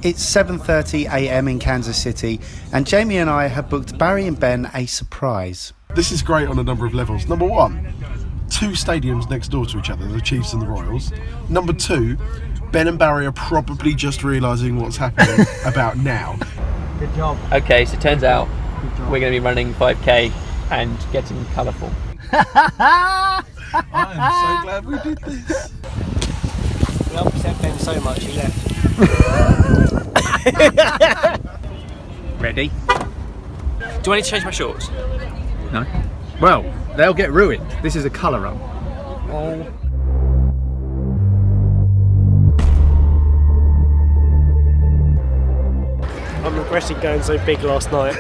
It's 7:30 a.m. in Kansas City, and Jamie and I have booked Barry and Ben a surprise. This is great on a number of levels. Number one, 2 stadiums next door to each other, the Chiefs and the Royals. Number 2, Ben and Barry are probably just realising what's happening about now. Good job. Okay, so it turns out we're going to be running 5k and getting colourful. I am so glad we did this. We upset Ben so much he left. Ready? Do I need to change my shorts? No. Well, they'll get ruined. This is a colour run. Oh. I'm regretting going so big last night.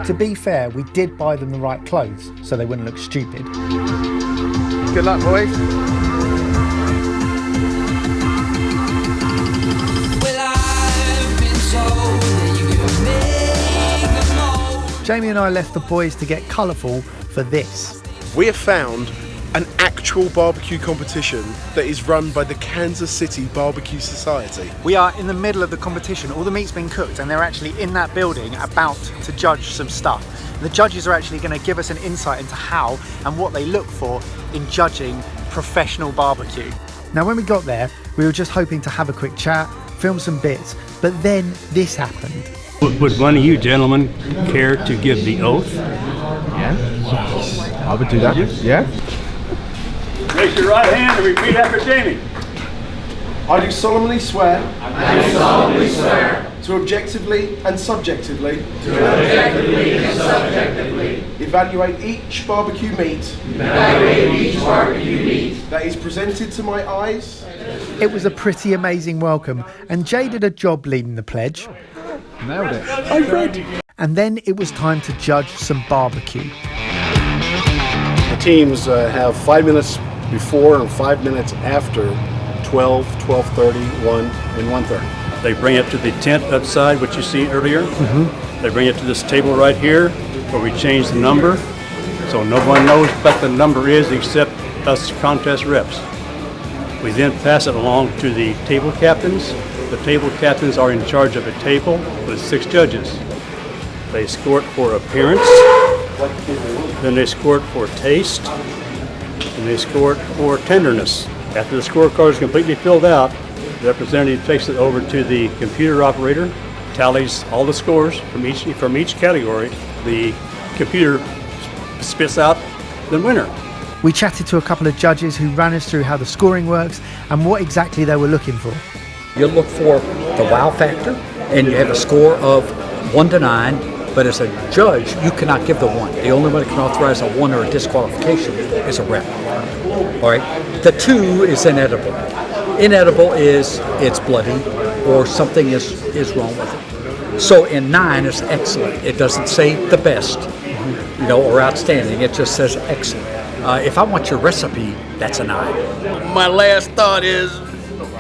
To be fair, we did buy them the right clothes so they wouldn't look stupid. Good luck, boys. Jamie and I left the boys to get colourful for this. We have found an actual barbecue competition that is run by the Kansas City Barbecue Society. We are in the middle of the competition. All the meat's been cooked and they're actually in that building about to judge some stuff. The judges are actually going to give us an insight into how and what they look for in judging professional barbecue. Now when we got there, we were just hoping to have a quick chat, film some bits, but then this happened. Would one of you gentlemen care to give the oath? Yeah, I would do that. Yeah. Raise your right hand and repeat after Jamie. I do solemnly swear. I do solemnly swear. To objectively and subjectively. Evaluate each barbecue meat. That is presented to my eyes. It was a pretty amazing welcome, and Jay did a job leading the pledge. Nailed it. I read. And then it was time to judge some barbecue. The teams have 5 minutes before and 5 minutes after 12, 12:30, 1, and 1:30. They bring it to the tent outside, which you see earlier. They bring it to this table right here, where we change the number, so no one knows what the number is except us contest reps. We then pass it along to the table captains. The table captains are in charge of a table with 6 judges. They score it for appearance, then they score it for taste, and they score it for tenderness. After the scorecard is completely filled out, the representative takes it over to the computer operator, tallies all the scores from each category. The computer spits out the winner. We chatted to a couple of judges who ran us through how the scoring works and what exactly they were looking for. You look for the wow factor, and you have a score of 1 to 9, but as a judge, you cannot give the 1. The only one that can authorize a 1 or a disqualification is a rep. All right. The 2 is inedible. Inedible is it's bloody or something is wrong with it. So in 9 is excellent. It doesn't say the best, or outstanding. It just says excellent. If I want your recipe, that's a 9. My last thought is,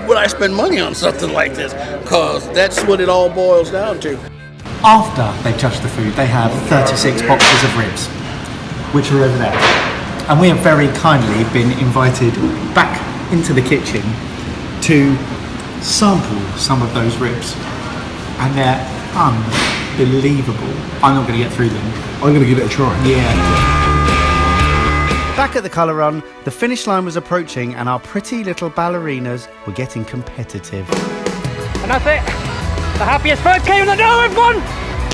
would I spend money on something like this? Because that's what it all boils down to. After they've judged the food, they have 36 boxes of ribs, which are over there. And we have very kindly been invited back into the kitchen to sample some of those ribs. And they're unbelievable. I'm not going to get through them. I'm going to give it a try. Yeah. Back at the colour run, the finish line was approaching and our pretty little ballerinas were getting competitive. And that's it. The happiest 5k in the no, everyone!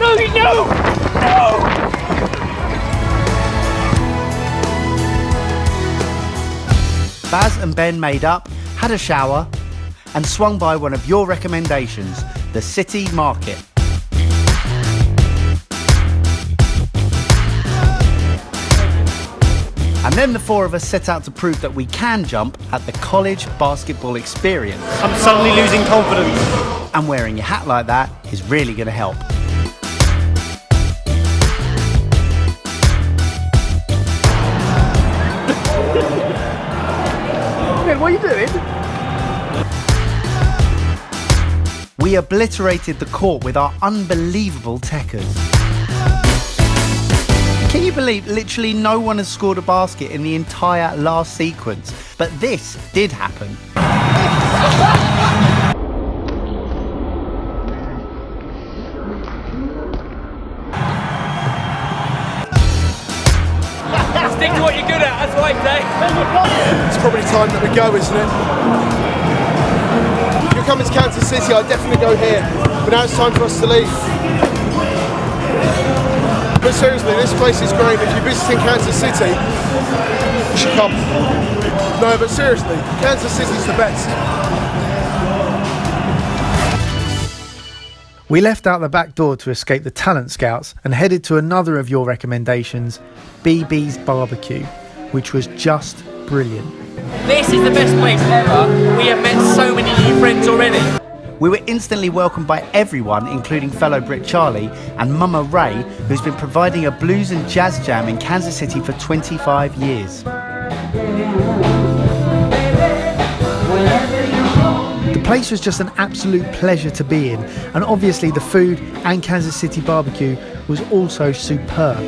No! Baz and Ben made up, had a shower, and swung by one of your recommendations, the City Market. And then the 4 of us set out to prove that we can jump at the college basketball experience. I'm suddenly losing confidence. And wearing your hat like that is really going to help. What are you doing? We obliterated the court with our unbelievable techers. Can you believe literally no one has scored a basket in the entire last sequence? But this did happen. Stick to what you're good at, that's what I say. It's probably time that we go, isn't it? If you're coming to Kansas City, I'd definitely go here. But now it's time for us to leave. But seriously, this place is great. If you're visiting Kansas City, you should come. No, but seriously, Kansas City's the best. We left out the back door to escape the talent scouts and headed to another of your recommendations, BB's Barbecue, which was just brilliant. This is the best place ever. We have met so many new friends already. We were instantly welcomed by everyone, including fellow Brit Charlie and Mama Ray, who's been providing a blues and jazz jam in Kansas City for 25 years. The place was just an absolute pleasure to be in, and obviously the food and Kansas City barbecue was also superb.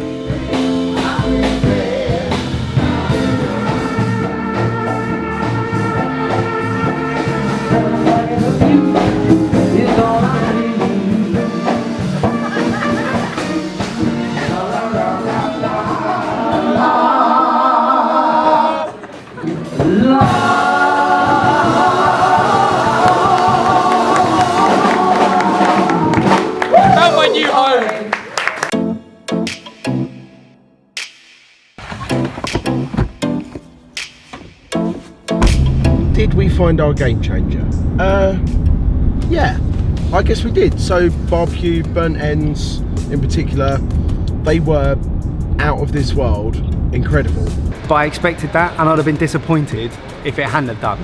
Did we find our game changer? Yeah, I guess we did. So barbecue, burnt ends in particular, they were out of this world, incredible. But I expected that, and I'd have been disappointed if it hadn't have done.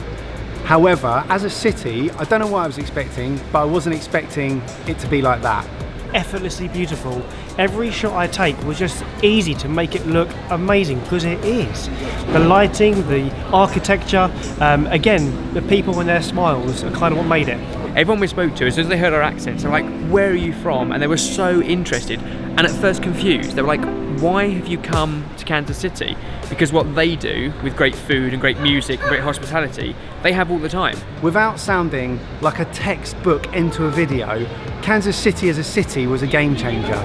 However, as a city, I don't know what I was expecting, but I wasn't expecting it to be like that. Effortlessly beautiful. Every shot I take was just easy to make it look amazing, because it is. The lighting, the architecture, again, the people and their smiles are kind of what made it. Everyone we spoke to, as soon as they heard our accents, they were like, where are you from? And they were so interested and at first confused. They were like, why have you come to Kansas City? Because what they do with great food and great music and great hospitality, they have all the time. Without sounding like a textbook into a video, Kansas City as a city was a game changer.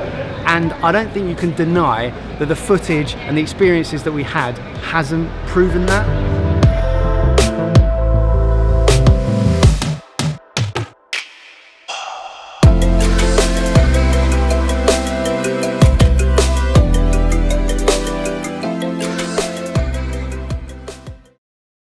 And I don't think you can deny that the footage and the experiences that we had hasn't proven that.